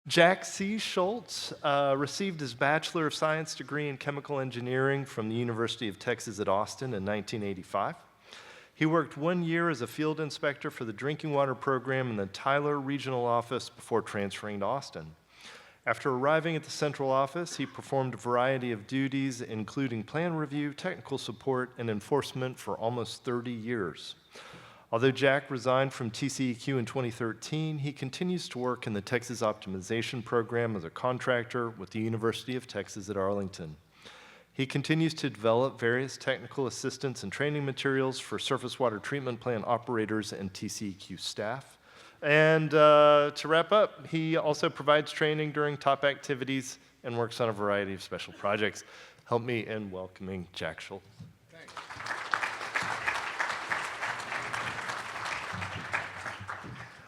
Jack C. Schultz received his Bachelor of Science degree in Chemical Engineering from the University of Texas at Austin in 1985. He worked 1 year as a field inspector for the drinking water program in the Tyler Regional Office before transferring to Austin. After arriving at the central office, he performed a variety of duties, including plan review, technical support, and enforcement for almost 30 years. Although Jack resigned from TCEQ in 2013, he continues to work in the Texas Optimization Program as a contractor with the University of Texas at Arlington. He continues to develop various technical assistance and training materials for surface water treatment plant operators and TCEQ staff. And to wrap up, he also provides training during top activities and works on a variety of special projects. Help me in welcoming Jack Schultz. Thanks.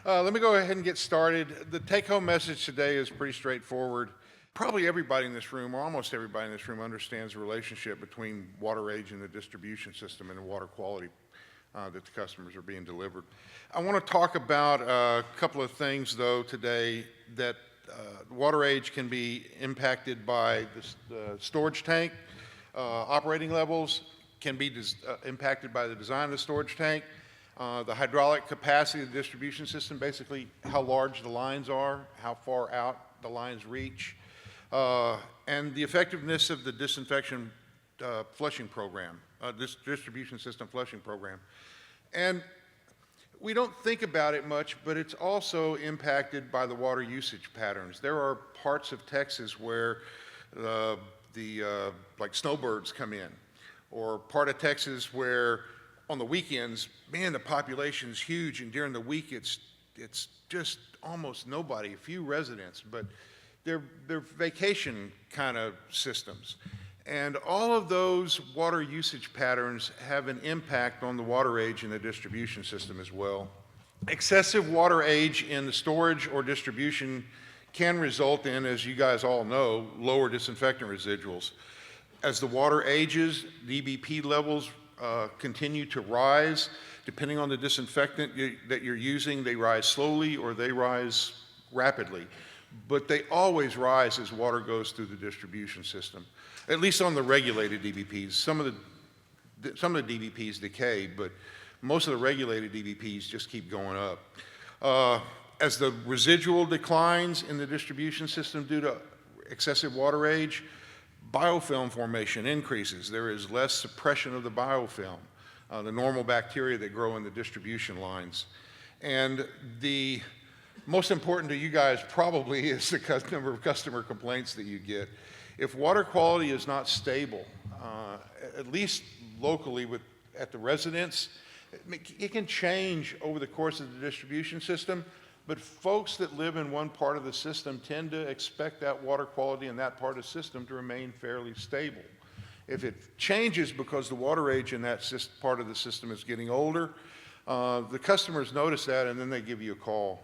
Let me go ahead and get started. The take-home message today is pretty straightforward. Probably everybody in this room, or almost everybody in this room, understands the relationship between water age and the distribution system and the water quality that the customers are being delivered. I want to talk about a couple of things, though, today that water age can be impacted by the storage tank. Operating levels can be impacted by the design of the storage tank. The hydraulic capacity of the distribution system, basically how large the lines are, how far out the lines reach, and the effectiveness of the disinfection flushing program, this distribution system flushing program. And we don't think about it much, but it's also impacted by the water usage patterns. There are parts of Texas where like snowbirds come in, or part of Texas where on the weekends, man, the population's huge, and during the week it's just almost nobody, a few residents, but they're vacation kind of systems. And all of those water usage patterns have an impact on the water age in the distribution system as well. Excessive water age in the storage or distribution can result in, as you guys all know, lower disinfectant residuals. As the water ages, DBP levels continue to rise. Depending on the disinfectant that you're using, they rise slowly or they rise rapidly. But they always rise as water goes through the distribution system, at least on the regulated DBPs. Some of the DBPs decay, but most of the regulated DBPs just keep going up. As the residual declines in the distribution system due to excessive water age, biofilm formation increases. There is less suppression of the biofilm, the normal bacteria that grow in the distribution lines. And the most important to you guys probably is the number of customer complaints that you get. If water quality is not stable, at least locally at the residence, it can change over the course of the distribution system, but folks that live in one part of the system tend to expect that water quality in that part of the system to remain fairly stable. If it changes because the water age in that part of the system is getting older, the customers notice that and then they give you a call.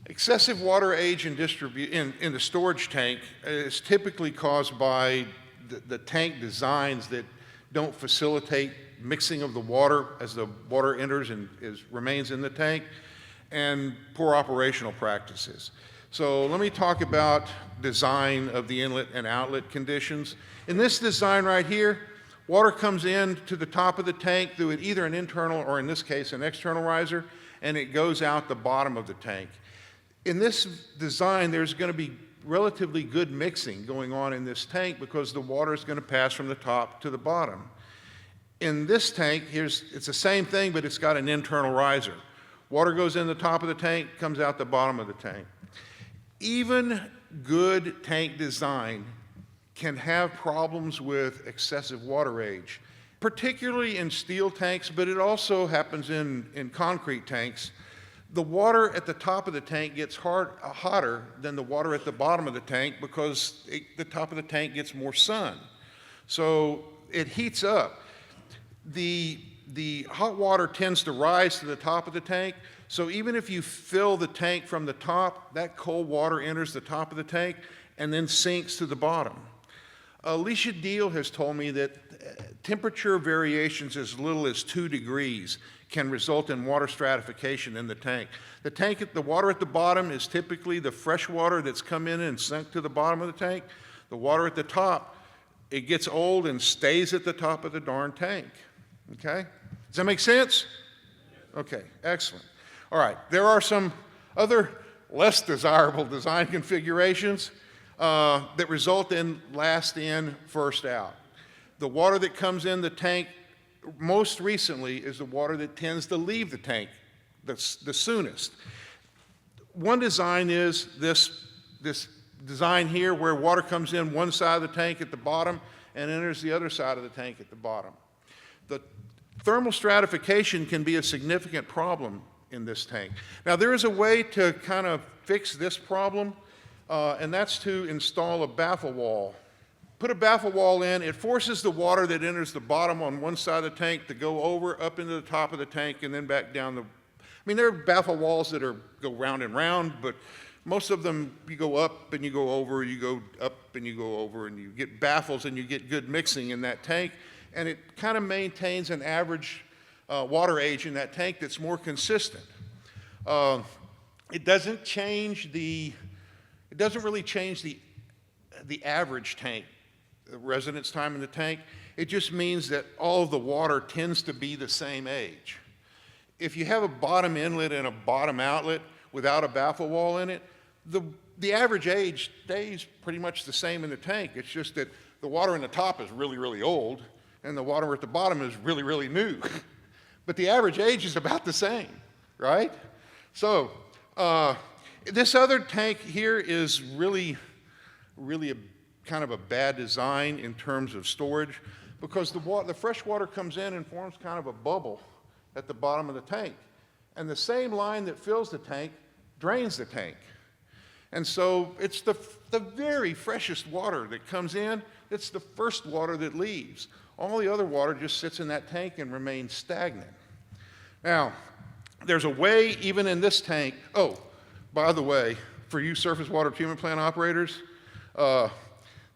Excessive water age in the storage tank is typically caused by the tank designs that don't facilitate mixing of the water as the water enters and remains in the tank, and poor operational practices. So let me talk about design of the inlet and outlet conditions. In this design right here, water comes in to the top of the tank through either an internal or in this case an external riser, and it goes out the bottom of the tank. In this design, there's going to be relatively good mixing going on in this tank because the water is going to pass from the top to the bottom. In this tank, it's the same thing, but it's got an internal riser. Water goes in the top of the tank, comes out the bottom of the tank. Even good tank design can have problems with excessive water age, particularly in steel tanks, but it also happens in concrete tanks. The water at the top of the tank gets hotter than the water at the bottom of the tank because the top of the tank gets more sun. So it heats up. The hot water tends to rise to the top of the tank, so even if you fill the tank from the top, that cold water enters the top of the tank and then sinks to the bottom. Alicia Deal has told me that temperature variations as little as 2 degrees can result in water stratification in the tank. The water at the bottom is typically the fresh water that's come in and sunk to the bottom of the tank. The water at the top, it gets old and stays at the top of the darn tank. Okay? Does that make sense? Okay, excellent. All right, there are some other less desirable design configurations that result in last in, first out. The water that comes in the tank most recently is the water that tends to leave the tank the soonest. One design is this design here where water comes in one side of the tank at the bottom and enters the other side of the tank at the bottom. The thermal stratification can be a significant problem in this tank. Now there is a way to kind of fix this problem, and that's to install a baffle wall. Put a baffle wall in, it forces the water that enters the bottom on one side of the tank to go over, up into the top of the tank, and then back down the, I mean, there are baffle walls that go round and round, but most of them, you go up and you go over, you go up and you go over, and you get baffles and you get good mixing in that tank, and it kind of maintains an average water age in that tank that's more consistent. It doesn't really change the average tank, the residence time in the tank. It just means that all of the water tends to be the same age. If you have a bottom inlet and a bottom outlet without a baffle wall in it, the average age stays pretty much the same in the tank. It's just that the water in the top is really, really old, and the water at the bottom is really, really new. But the average age is about the same, right? So this other tank here is really a kind of a bad design in terms of storage, because the fresh water comes in and forms kind of a bubble at the bottom of the tank. And the same line that fills the tank drains the tank. And so it's the very freshest water that comes in, it's the first water that leaves. All the other water just sits in that tank and remains stagnant. Now, there's a way, even in this tank, oh, by the way, for you surface water treatment plant operators,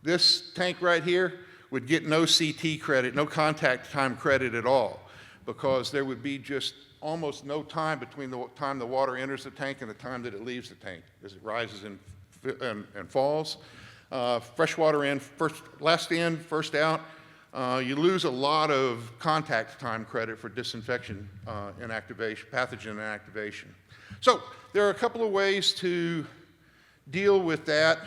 this tank right here would get no CT credit, no contact time credit at all, because there would be just almost no time between the time the water enters the tank and the time that it leaves the tank, as it rises and falls. Fresh water in, last in, first out. You lose a lot of contact time credit for disinfection inactivation, pathogen inactivation. So there are a couple of ways to deal with that,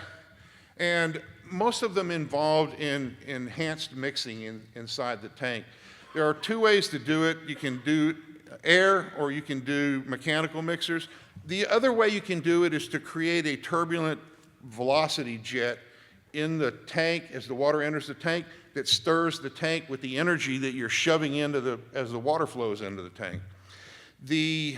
and most of them involved in enhanced mixing inside the tank. There are two ways to do it. You can do air or you can do mechanical mixers. The other way you can do it is to create a turbulent velocity jet in the tank as the water enters the tank that stirs the tank with the energy that you're shoving into as the water flows into the tank. The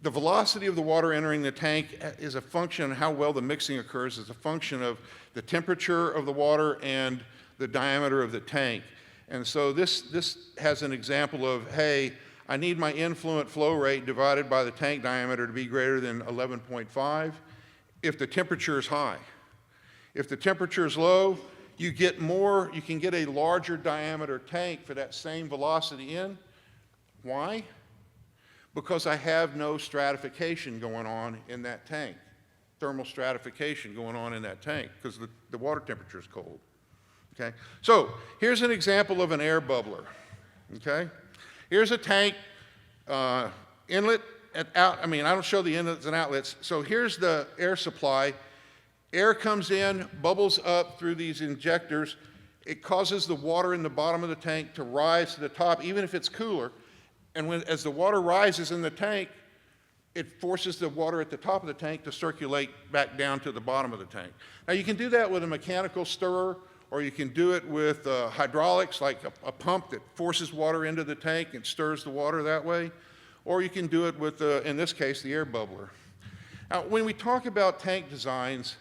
velocity of the water entering the tank is a function of how well the mixing occurs, is a function of the temperature of the water and the diameter of the tank. And so this has an example of, hey, I need my influent flow rate divided by the tank diameter to be greater than 11.5 if the temperature is high. If the temperature is low, you can get a larger diameter tank for that same velocity in. Why? Because I have no stratification going on in that tank, thermal stratification going on in that tank, because the water temperature is cold. Okay? So here's an example of an air bubbler. Okay? Here's a tank, inlet and out. I mean, I don't show the inlets and outlets. So here's the air supply. Air comes in, bubbles up through these injectors. It causes the water in the bottom of the tank to rise to the top, even if it's cooler. And as the water rises in the tank, it forces the water at the top of the tank to circulate back down to the bottom of the tank. Now, you can do that with a mechanical stirrer, or you can do it with hydraulics, like a pump that forces water into the tank and stirs the water that way. Or you can do it with, in this case, the air bubbler. Now, when we talk about tank designs,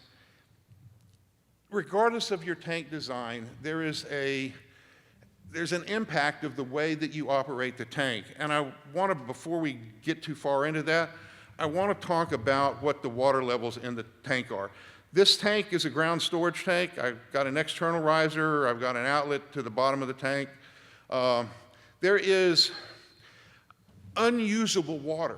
regardless of your tank design, there's an impact of the way that you operate the tank. And I want to, before we get too far into that, I want to talk about what the water levels in the tank are. This tank is a ground storage tank. I've got an external riser. I've got an outlet to the bottom of the tank. There is unusable water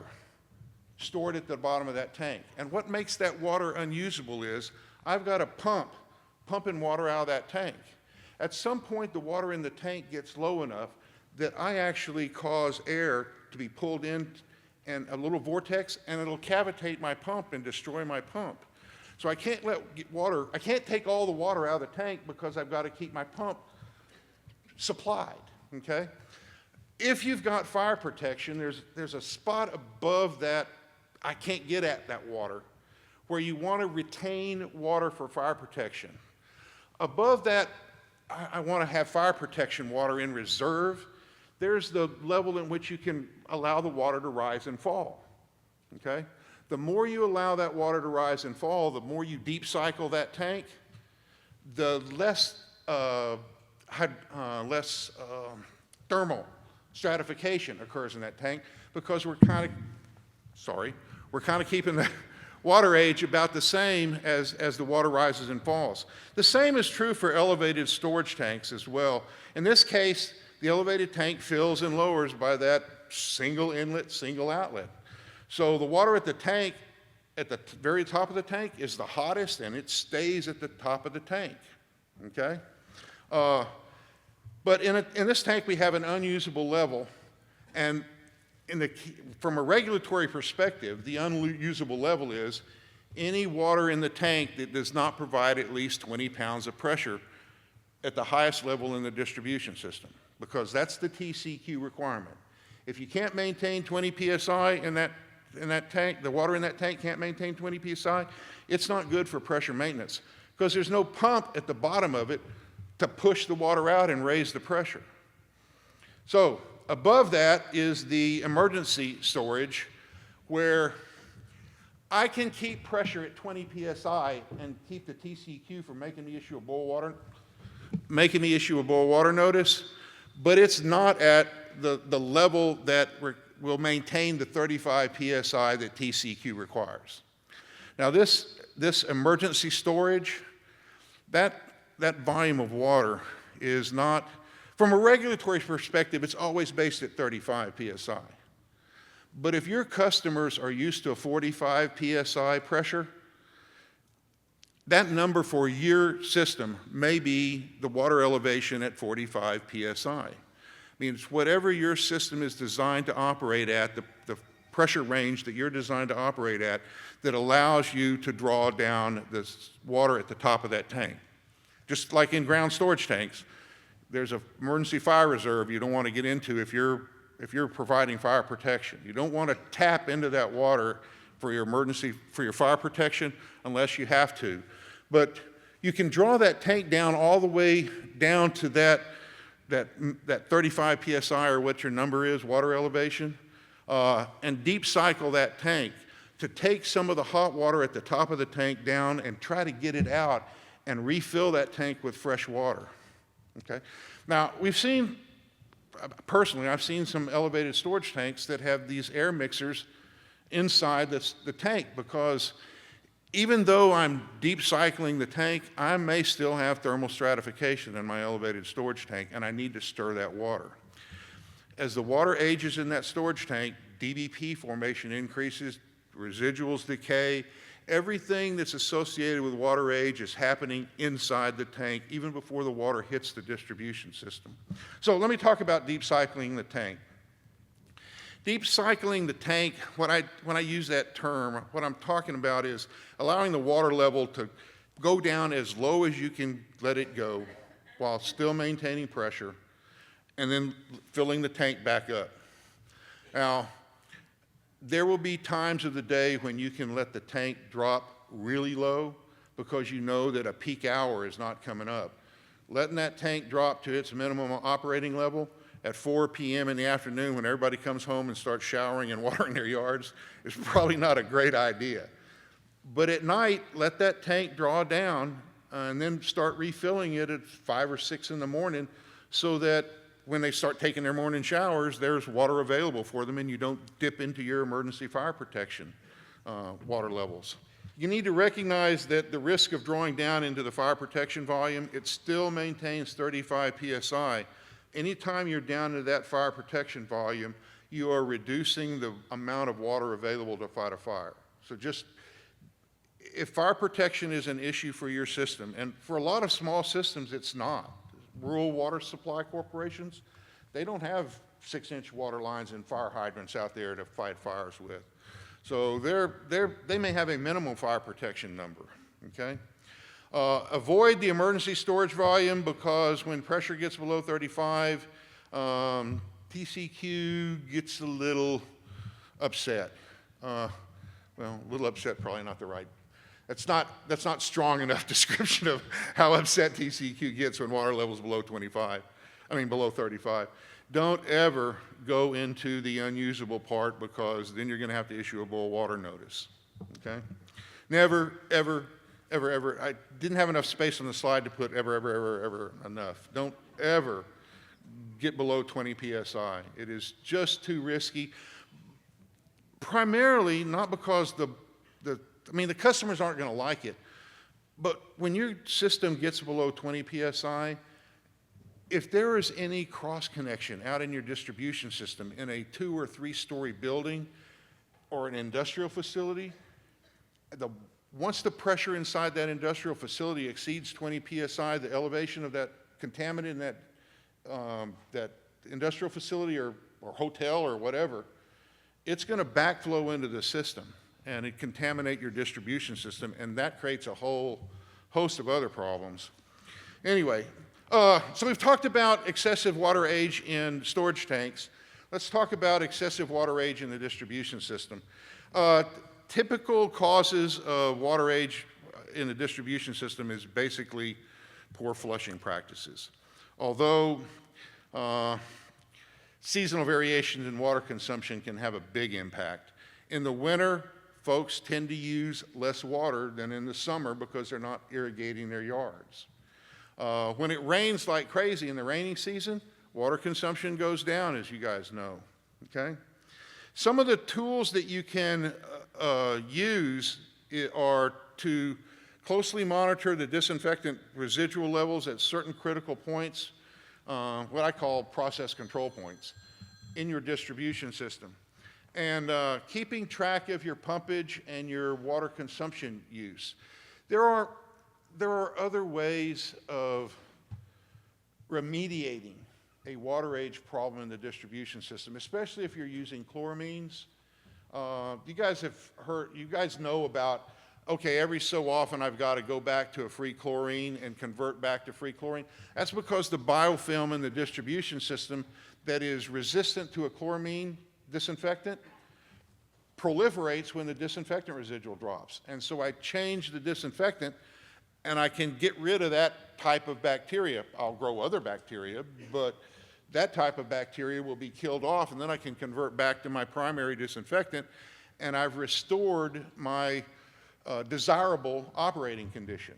stored at the bottom of that tank. And what makes that water unusable is I've got a pump pumping water out of that tank. At some point, the water in the tank gets low enough that I actually cause air to be pulled in and a little vortex, and it'll cavitate my pump and destroy my pump. So I can't I can't take all the water out of the tank because I've got to keep my pump supplied, okay? If you've got fire protection, there's a spot above that, I can't get at that water, where you want to retain water for fire protection. Above that, I want to have fire protection water in reserve. There's the level in which you can allow the water to rise and fall, okay? The more you allow that water to rise and fall, the more you deep cycle that tank, the less thermal stratification occurs in that tank because we're kind of keeping the water age about the same as the water rises and falls. The same is true for elevated storage tanks as well. In this case, the elevated tank fills and lowers by that single inlet, single outlet. So the water at the tank, at the very top of the tank, is the hottest, and it stays at the top of the tank, okay? But in this tank, we have an unusable level, and from a regulatory perspective, the unusable level is any water in the tank that does not provide at least 20 pounds of pressure at the highest level in the distribution system, because that's the TCQ requirement. If you can't maintain 20 psi in that tank, the water in that tank can't maintain 20 psi, it's not good for pressure maintenance, because there's no pump at the bottom of it to push the water out and raise the pressure. So above that is the emergency storage, where I can keep pressure at 20 psi and keep the TCQ from making me issue a boil water notice, but it's not at the level that will maintain the 35 psi that TCQ requires. Now this emergency storage, that volume of water is not, from a regulatory perspective, it's always based at 35 psi. But if your customers are used to a 45 psi pressure, that number for your system may be the water elevation at 45 psi. Means whatever your system is designed to operate at, the pressure range that you're designed to operate at, that allows you to draw down the water at the top of that tank. Just like in ground storage tanks, there's an emergency fire reserve you don't want to get into if you're providing fire protection. You don't want to tap into that water for your fire protection unless you have to. But you can draw that tank down all the way down to that 35 psi, or what your number is, water elevation, and deep cycle that tank to take some of the hot water at the top of the tank down and try to get it out and refill that tank with fresh water, okay? Now, personally, I've seen some elevated storage tanks that have these air mixers inside the tank, because even though I'm deep cycling the tank, I may still have thermal stratification in my elevated storage tank, and I need to stir that water. As the water ages in that storage tank, DBP formation increases, residuals decay, everything that's associated with water age is happening inside the tank even before the water hits the distribution system. So let me talk about deep cycling the tank. Deep cycling the tank, when I use that term, what I'm talking about is allowing the water level to go down as low as you can let it go while still maintaining pressure, and then filling the tank back up. Now, there will be times of the day when you can let the tank drop really low because you know that a peak hour is not coming up. Letting that tank drop to its minimum operating level at 4 p.m. in the afternoon when everybody comes home and starts showering and watering their yards is probably not a great idea. But at night, let that tank draw down and then start refilling it at 5 or 6 in the morning so that when they start taking their morning showers, there's water available for them and you don't dip into your emergency fire protection water levels. You need to recognize that the risk of drawing down into the fire protection volume, it still maintains 35 psi. Anytime you're down to that fire protection volume, you are reducing the amount of water available to fight a fire. So just, if fire protection is an issue for your system, and for a lot of small systems it's not. Rural water supply corporations, they don't have 6-inch water lines and fire hydrants out there to fight fires with. So they may have a minimal fire protection number, okay? Avoid the emergency storage volume, because when pressure gets below 35, TCQ gets a little upset. Well, a little upset, probably not the right. That's not strong enough description of how upset TCQ gets when water level's below 35. Don't ever go into the unusable part, because then you're going to have to issue a boil water notice, okay? Never, ever, ever, ever. I didn't have enough space on the slide to put ever enough. Don't ever get below 20 psi. It is just too risky. Primarily not because the customers aren't going to like it, but when your system gets below 20 psi, if there is any cross connection out in your distribution system in a 2- or 3-story building or an industrial facility, once the pressure inside that industrial facility exceeds 20 psi, the elevation of that contaminant in that industrial facility or hotel or whatever, it's going to backflow into the system and it contaminate your distribution system, and that creates a whole host of other problems. Anyway, so we've talked about excessive water age in storage tanks. Let's talk about excessive water age in the distribution system. Typical causes of water age in the distribution system is basically poor flushing practices. Although seasonal variations in water consumption can have a big impact. In the winter, folks tend to use less water than in the summer because they're not irrigating their yards. When it rains like crazy in the rainy season, water consumption goes down, as you guys know, okay? Some of the tools that you can use are to closely monitor the disinfectant residual levels at certain critical points, what I call process control points in your distribution system. And keeping track of your pumpage and your water consumption use. There are other ways of remediating a water age problem in the distribution system, especially if you're using chloramines. You guys know about, okay, every so often I've got to go back to a free chlorine and convert back to free chlorine. That's because the biofilm in the distribution system that is resistant to a chloramine disinfectant proliferates when the disinfectant residual drops. And so I change the disinfectant and I can get rid of that type of bacteria. I'll grow other bacteria, but that type of bacteria will be killed off, and then I can convert back to my primary disinfectant, and I've restored my desirable operating condition.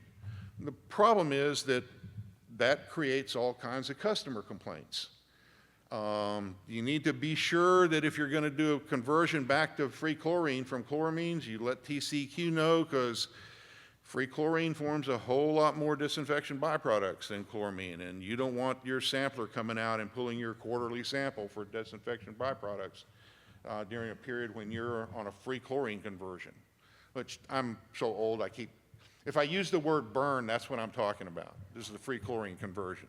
The problem is that creates all kinds of customer complaints. You need to be sure that if you're going to do a conversion back to free chlorine from chloramines, you let TCQ know, because free chlorine forms a whole lot more disinfection byproducts than chloramine, and you don't want your sampler coming out and pulling your quarterly sample for disinfection byproducts during a period when you're on a free chlorine conversion, which I'm so old if I use the word burn, that's what I'm talking about. This is the free chlorine conversion.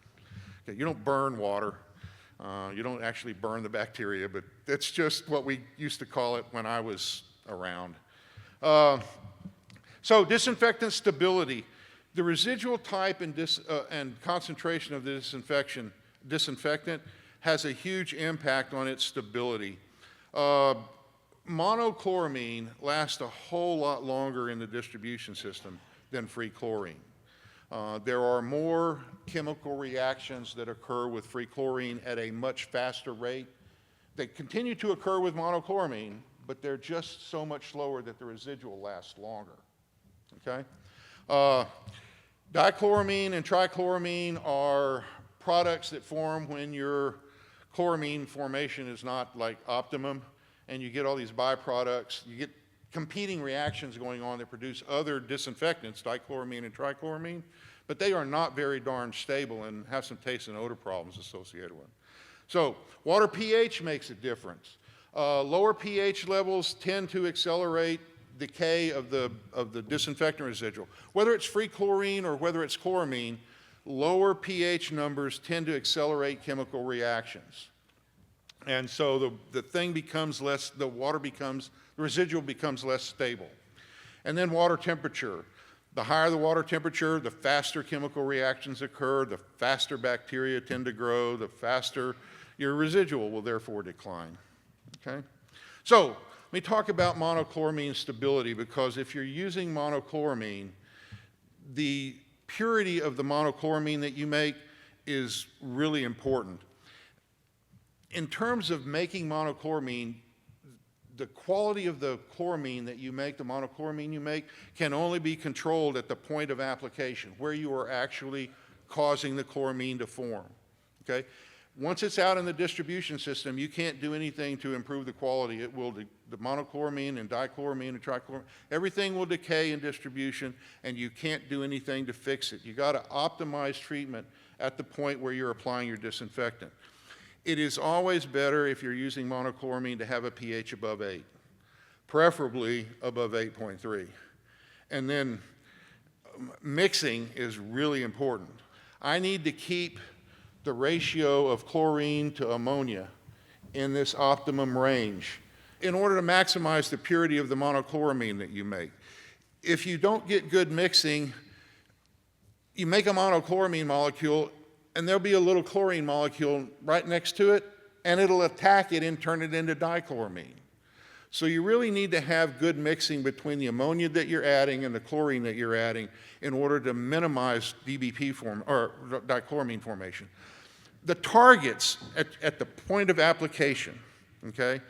Okay, you don't burn water. You don't actually burn the bacteria, but that's just what we used to call it when I was around. So disinfectant stability. The residual type and concentration of the disinfectant has a huge impact on its stability. Monochloramine lasts a whole lot longer in the distribution system than free chlorine. There are more chemical reactions that occur with free chlorine at a much faster rate. They continue to occur with monochloramine, but they're just so much slower that the residual lasts longer. Okay? Dichloramine and trichloramine are products that form when your chloramine formation is not like optimum, and you get all these byproducts. You get competing reactions going on that produce other disinfectants, dichloramine and trichloramine, but they are not very darn stable and have some taste and odor problems associated with them. So water pH makes a difference. Lower pH levels tend to accelerate decay of the disinfectant residual. Whether it's free chlorine or whether it's chloramine, lower pH numbers tend to accelerate chemical reactions. And so the thing becomes less, the residual becomes less stable. And then water temperature. The higher the water temperature, the faster chemical reactions occur, the faster bacteria tend to grow, the faster your residual will therefore decline. Okay? So let me talk about monochloramine stability, because if you're using monochloramine, the purity of the monochloramine that you make is really important. In terms of making monochloramine, the quality of the chloramine that you make, the monochloramine you make, can only be controlled at the point of application, where you are actually causing the chloramine to form. Okay? Once it's out in the distribution system, you can't do anything to improve the quality. It will, the monochloramine and dichloramine and trichloramine, everything will decay in distribution, and you can't do anything to fix it. You got to optimize treatment at the point where you're applying your disinfectant. It is always better, if you're using monochloramine, to have a pH above 8, preferably above 8.3. And then mixing is really important. I need to keep the ratio of chlorine to ammonia in this optimum range in order to maximize the purity of the monochloramine that you make. If you don't get good mixing, you make a monochloramine molecule, and there'll be a little chlorine molecule right next to it, and it'll attack it and turn it into dichloramine. So you really need to have good mixing between the ammonia that you're adding and the chlorine that you're adding in order to minimize DBP form, or dichloramine formation. The targets at the point of application, okay,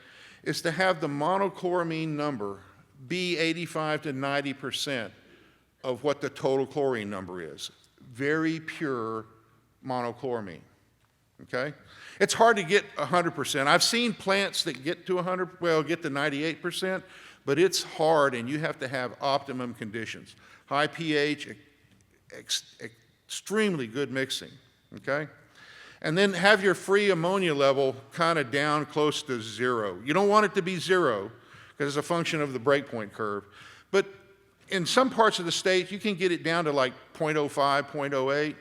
is to have the monochloramine number be 85 to 90% of what the total chlorine number is. Very pure monochloramine, okay? It's hard to get 100%. I've seen plants that get to 100, well, get to 98%, but it's hard, and you have to have optimum conditions. High pH, extremely good mixing, okay? And then have your free ammonia level kind of down close to 0. You don't want it to be 0, because it's a function of the breakpoint curve. But in some parts of the state, you can get it down to like 0.05, 0.08.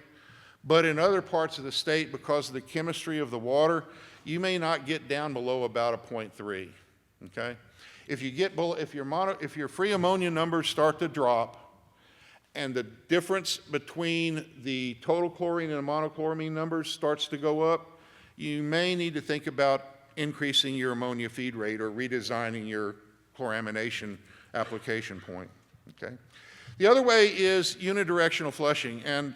But in other parts of the state, because of the chemistry of the water, you may not get down below about a 0.3, okay? If you get below, if your free ammonia numbers start to drop, and the difference between the total chlorine and the monochloramine numbers starts to go up, you may need to think about increasing your ammonia feed rate or redesigning your chloramination application point, okay? The other way is unidirectional flushing, and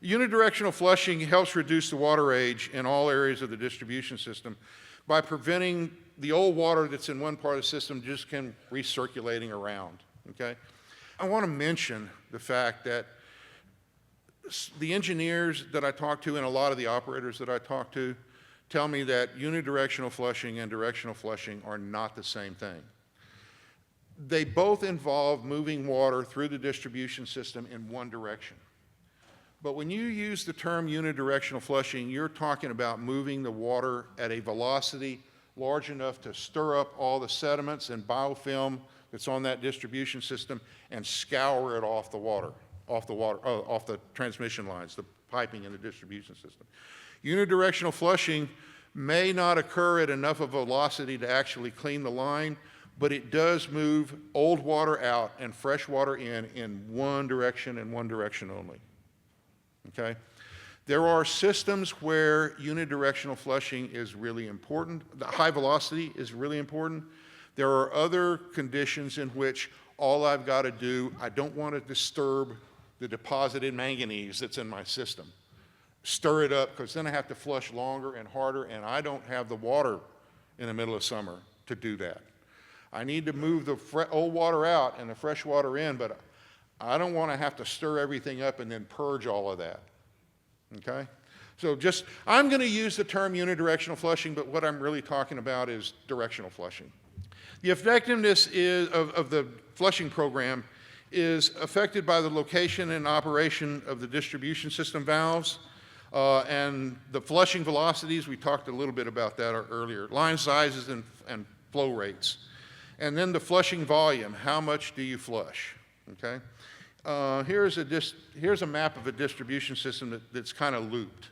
unidirectional flushing helps reduce the water age in all areas of the distribution system by preventing the old water that's in one part of the system just can recirculating around, okay? I want to mention the fact that the engineers that I talk to and a lot of the operators that I talk to tell me that unidirectional flushing and directional flushing are not the same thing. They both involve moving water through the distribution system in one direction. But when you use the term unidirectional flushing, you're talking about moving the water at a velocity large enough to stir up all the sediments and biofilm that's on that distribution system and scour it off the transmission lines, the piping in the distribution system. Unidirectional flushing may not occur at enough of a velocity to actually clean the line, but it does move old water out and fresh water in one direction and one direction only. Okay? There are systems where unidirectional flushing is really important. The high velocity is really important. There are other conditions in which all I've got to do, I don't want to disturb the deposited manganese that's in my system. Stir it up, because then I have to flush longer and harder, and I don't have the water in the middle of summer to do that. I need to move the old water out and the fresh water in, but I don't want to have to stir everything up and then purge all of that, okay? So I'm going to use the term unidirectional flushing, but what I'm really talking about is directional flushing. The effectiveness of the flushing program is affected by the location and operation of the distribution system valves, and the flushing velocities. We talked a little bit about that earlier. Line sizes and flow rates. And then the flushing volume. How much do you flush? Okay? Here's a map of a distribution system that's kind of looped.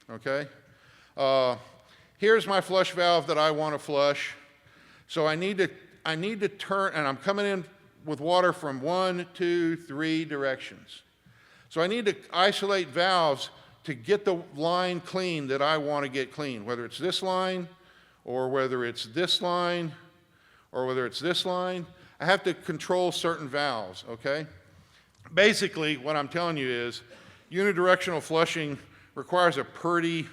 Okay? Here's my flush valve that I want to flush. So I need to turn, and I'm coming in with water from 1, 2, 3 directions. So I need to isolate valves to get the line clean that I want to get clean, whether it's this line, or whether it's this line, or whether it's this line. I have to control certain valves, okay? Basically, what I'm telling you is unidirectional flushing requires a pretty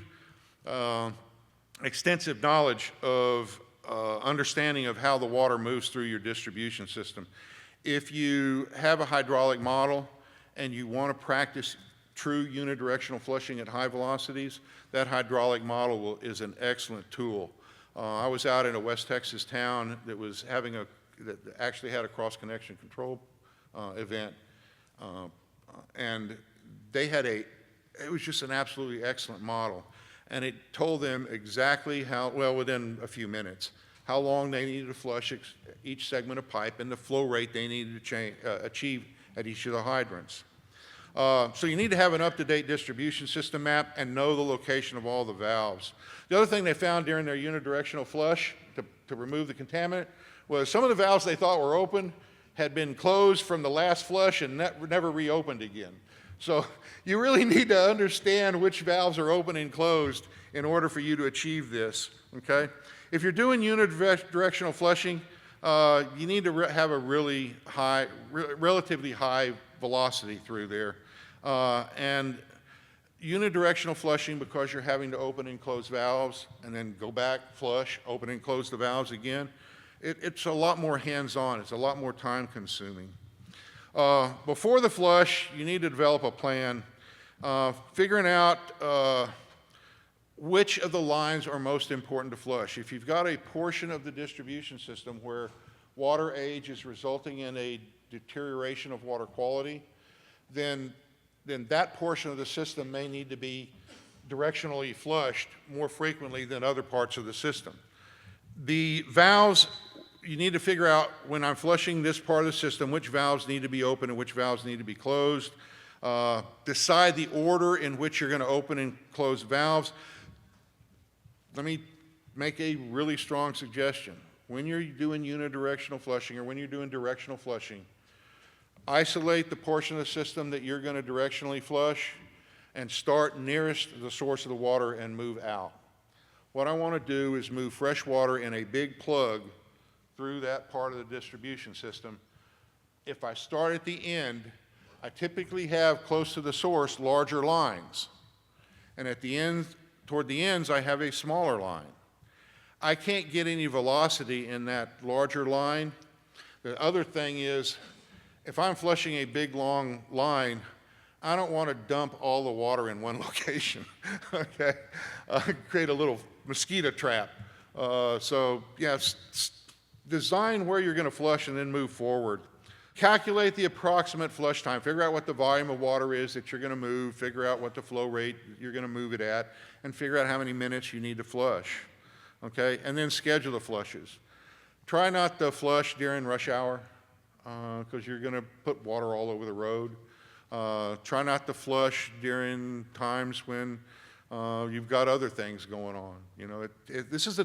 extensive knowledge of understanding of how the water moves through your distribution system. If you have a hydraulic model and you want to practice true unidirectional flushing at high velocities, that hydraulic model is an excellent tool. I was out in a West Texas town that was that actually had a cross-connection control event, and they had it was just an absolutely excellent model. And it told them exactly within a few minutes, how long they needed to flush each segment of pipe and the flow rate they needed to achieve at each of the hydrants. So you need to have an up-to-date distribution system map and know the location of all the valves. The other thing they found during their unidirectional flush to remove the contaminant was some of the valves they thought were open had been closed from the last flush and never reopened again. So you really need to understand which valves are open and closed in order for you to achieve this, okay? If you're doing unidirectional flushing, you need to have a really high, relatively high velocity through there. And unidirectional flushing, because you're having to open and close valves and then go back, flush, open and close the valves again, it's a lot more hands-on. It's a lot more time-consuming. Before the flush, you need to develop a plan, figuring out which of the lines are most important to flush. If you've got a portion of the distribution system where water age is resulting in a deterioration of water quality, then that portion of the system may need to be directionally flushed more frequently than other parts of the system. The valves, you need to figure out when I'm flushing this part of the system, which valves need to be open and which valves need to be closed. Decide the order in which you're going to open and close valves. Let me make a really strong suggestion. When you're doing unidirectional flushing or when you're doing directional flushing, isolate the portion of the system that you're going to directionally flush and start nearest the source of the water and move out. What I want to do is move fresh water in a big plug through that part of the distribution system. If I start at the end, I typically have close to the source larger lines. And at the end, toward the ends, I have a smaller line. I can't get any velocity in that larger line. The other thing is, if I'm flushing a big, long line, I don't want to dump all the water in one location, okay? Create a little mosquito trap. So, yeah, design where you're going to flush and then move forward. Calculate the approximate flush time. Figure out what the volume of water is that you're going to move. Figure out what the flow rate you're going to move it at. And figure out how many minutes you need to flush, okay? And then schedule the flushes. Try not to flush during rush hour because you're going to put water all over the road. Try not to flush during times when you've got other things going on. You know, this is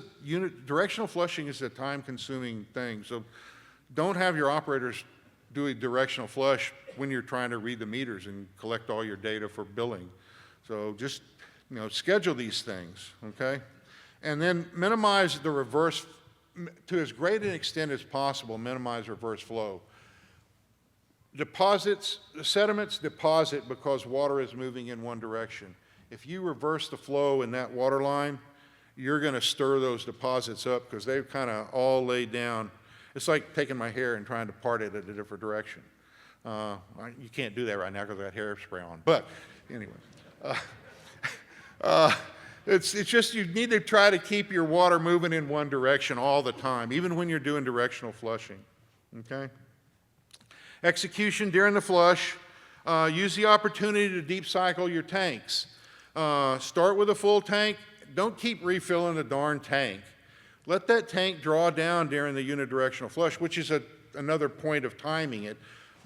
directional flushing is a time-consuming thing. So don't have your operators do a directional flush when you're trying to read the meters and collect all your data for billing. So just, you know, schedule these things, okay? And then minimize the reverse, to as great an extent as possible, minimize reverse flow. Sediments deposit because water is moving in one direction. If you reverse the flow in that water line, you're going to stir those deposits up because they've kind of all laid down. It's like taking my hair and trying to part it in a different direction. You can't do that right now because I got hairspray on. But anyway, It's just you need to try to keep your water moving in one direction all the time, even when you're doing directional flushing, okay? Execution during the flush, use the opportunity to deep cycle your tanks. Start with a full tank. Don't keep refilling the darn tank. Let that tank draw down during the unidirectional flush, which is another point of timing it.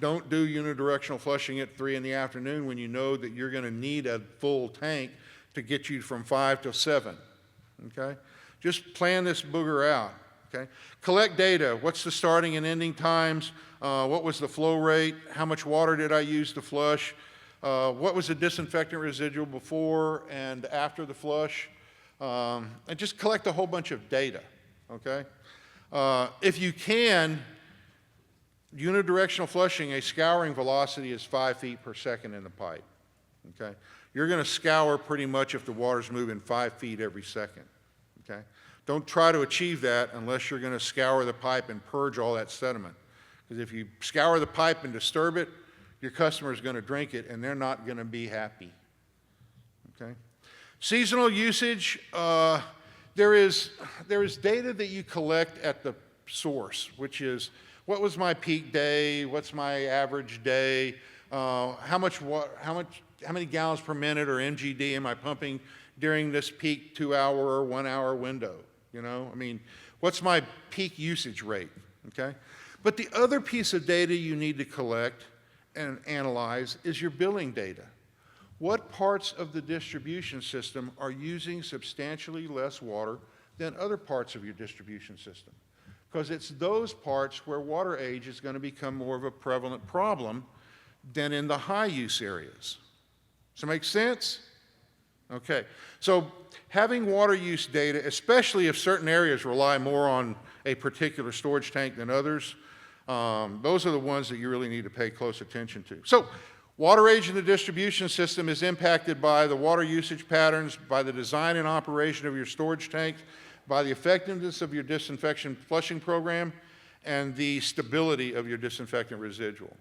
Don't do unidirectional flushing at 3 in the afternoon when you know that you're going to need a full tank to get you from 5 to 7, okay? Just plan this booger out, okay? Collect data. What's the starting and ending times? What was the flow rate? How much water did I use to flush? What was the disinfectant residual before and after the flush? And just collect a whole bunch of data, okay? If you can, unidirectional flushing, a scouring velocity is 5 feet per second in the pipe, okay? You're going to scour pretty much if the water's moving 5 feet every second, okay? Don't try to achieve that unless you're going to scour the pipe and purge all that sediment. Because if you scour the pipe and disturb it, your customer is going to drink it and they're not going to be happy, okay? Seasonal usage, there is data that you collect at the source, which is what was my peak day, what's my average day, how many gallons per minute or MGD am I pumping during this peak 2-hour or 1-hour window, you know? I mean, what's my peak usage rate, okay? But the other piece of data you need to collect and analyze is your billing data. What parts of the distribution system are using substantially less water than other parts of your distribution system? Because it's those parts where water age is going to become more of a prevalent problem than in the high use areas. Does that make sense? Okay, so having water use data, especially if certain areas rely more on a particular storage tank than others, those are the ones that you really need to pay close attention to. So, water age in the distribution system is impacted by the water usage patterns, by the design and operation of your storage tanks, by the effectiveness of your disinfection flushing program, and the stability of your disinfectant residual.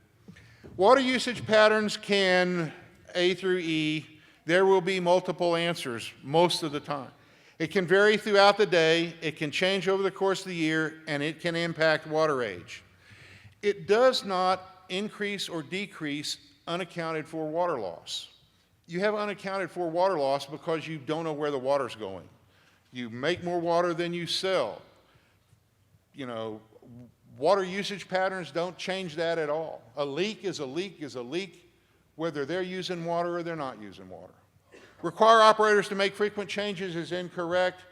Water usage patterns can, A through E, there will be multiple answers most of the time. It can vary throughout the day, it can change over the course of the year, and it can impact water age. It does not increase or decrease unaccounted for water loss. You have unaccounted for water loss because you don't know where the water's going. You make more water than you sell. You know, water usage patterns don't change that at all. A leak is a leak is a leak, whether they're using water or they're not using water. Require operators to make frequent changes is incorrect.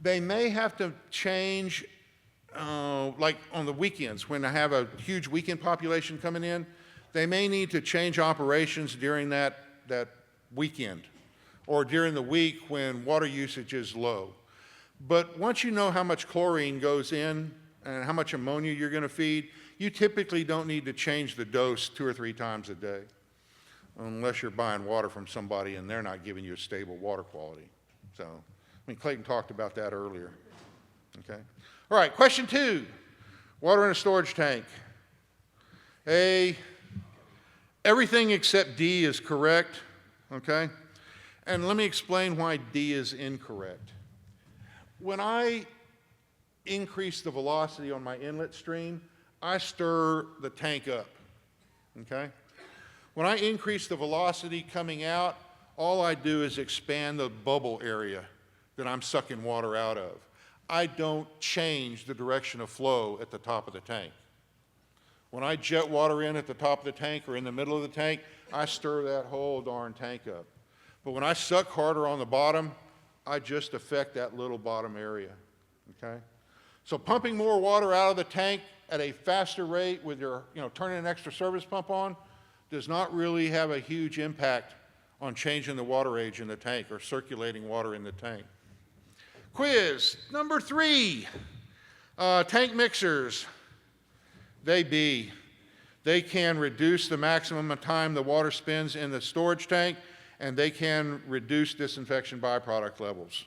They may have to change, like on the weekends when I have a huge weekend population coming in, they may need to change operations during that weekend or during the week when water usage is low. But once you know how much chlorine goes in and how much ammonia you're going to feed, you typically don't need to change the dose 2 or 3 times a day, unless you're buying water from somebody and they're not giving you a stable water quality. So, I mean, Clayton talked about that earlier. Okay. All right, question 2, water in a storage tank. A, everything except D is correct, okay? And let me explain why D is incorrect. When I increase the velocity on my inlet stream, I stir the tank up, okay? When I increase the velocity coming out, all I do is expand the bubble area that I'm sucking water out of. I don't change the direction of flow at the top of the tank. When I jet water in at the top of the tank or in the middle of the tank, I stir that whole darn tank up. But when I suck harder on the bottom, I just affect that little bottom area, okay? So pumping more water out of the tank at a faster rate with your, turning an extra service pump on does not really have a huge impact on changing the water age in the tank or circulating water in the tank. Quiz number 3, tank mixers. They can reduce the maximum time the water spends in the storage tank, and they can reduce disinfection byproduct levels.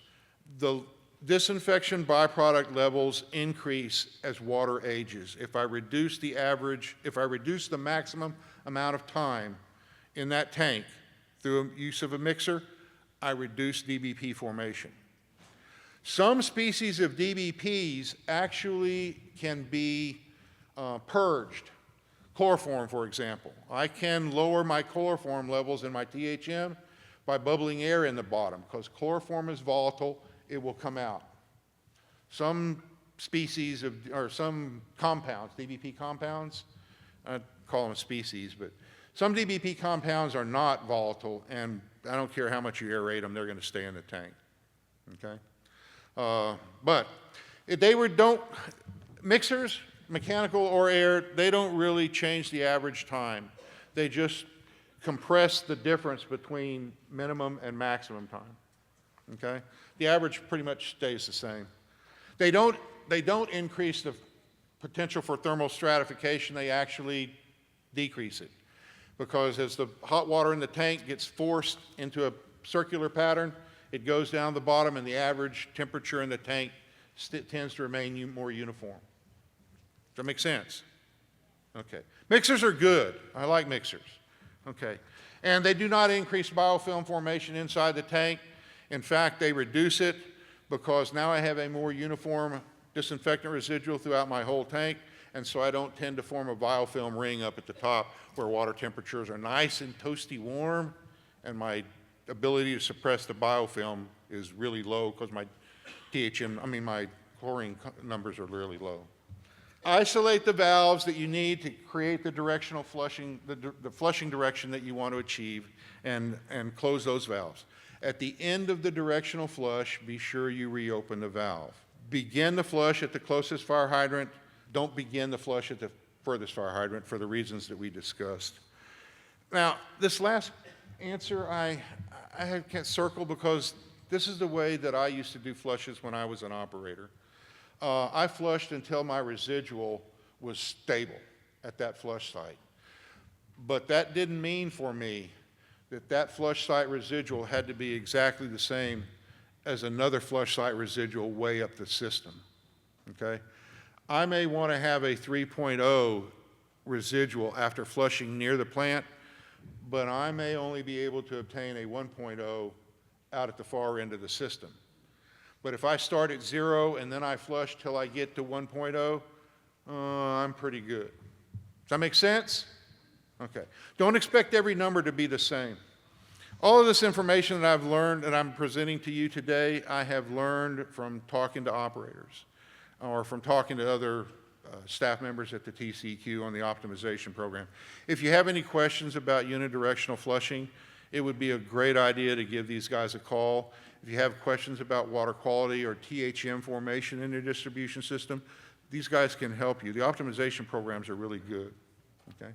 The disinfection byproduct levels increase as water ages. If I reduce the maximum amount of time in that tank through use of a mixer, I reduce DBP formation. Some species of DBPs actually can be purged. Chloroform, for example. I can lower my chloroform levels in my THM by bubbling air in the bottom, because chloroform is volatile, it will come out. Some species of, or some compounds, DBP compounds, I call them species, but some DBP compounds are not volatile, and I don't care how much you aerate them, they're going to stay in the tank, okay? But if they don't, mixers, mechanical or air, they don't really change the average time. They just compress the difference between minimum and maximum time, okay? The average pretty much stays the same. They don't increase the potential for thermal stratification, they actually decrease it. Because as the hot water in the tank gets forced into a circular pattern, it goes down the bottom and the average temperature in the tank tends to remain more uniform. Does that make sense? Okay. Mixers are good. I like mixers. Okay. And they do not increase biofilm formation inside the tank. In fact, they reduce it because now I have a more uniform disinfectant residual throughout my whole tank, and so I don't tend to form a biofilm ring up at the top where water temperatures are nice and toasty warm, and my ability to suppress the biofilm is really low because my my chlorine numbers are really low. Isolate the valves that you need to create the directional flushing, the flushing direction that you want to achieve, and close those valves. At the end of the directional flush, be sure you reopen the valve. Begin the flush at the closest fire hydrant. Don't begin the flush at the furthest fire hydrant for the reasons that we discussed. Now, this last answer I can't circle because this is the way that I used to do flushes when I was an operator. I flushed until my residual was stable at that flush site. But that didn't mean for me that that flush site residual had to be exactly the same as another flush site residual way up the system, okay? I may want to have a 3.0 residual after flushing near the plant, but I may only be able to obtain a 1.0 out at the far end of the system. But if I start at 0 and then I flush till I get to 1.0, I'm pretty good. Does that make sense? Okay. Don't expect every number to be the same. All of this information that I've learned and I'm presenting to you today, I have learned from talking to operators or from talking to other staff members at the TCEQ on the optimization program. If you have any questions about unidirectional flushing, it would be a great idea to give these guys a call. If you have questions about water quality or THM formation in your distribution system, these guys can help you. The optimization programs are really good, okay?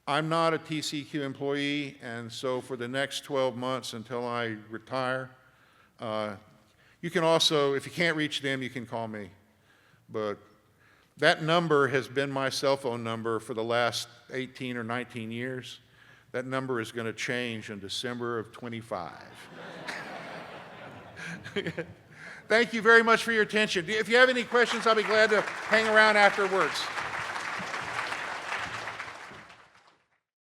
I'm not a TCEQ employee, and so for the next 12 months until I retire, you can also, if you can't reach them, you can call me. But that number has been my cell phone number for the last 18 or 19 years. That number is going to change in December of 25. Thank you very much for your attention. If you have any questions, I'll be glad to hang around afterwards.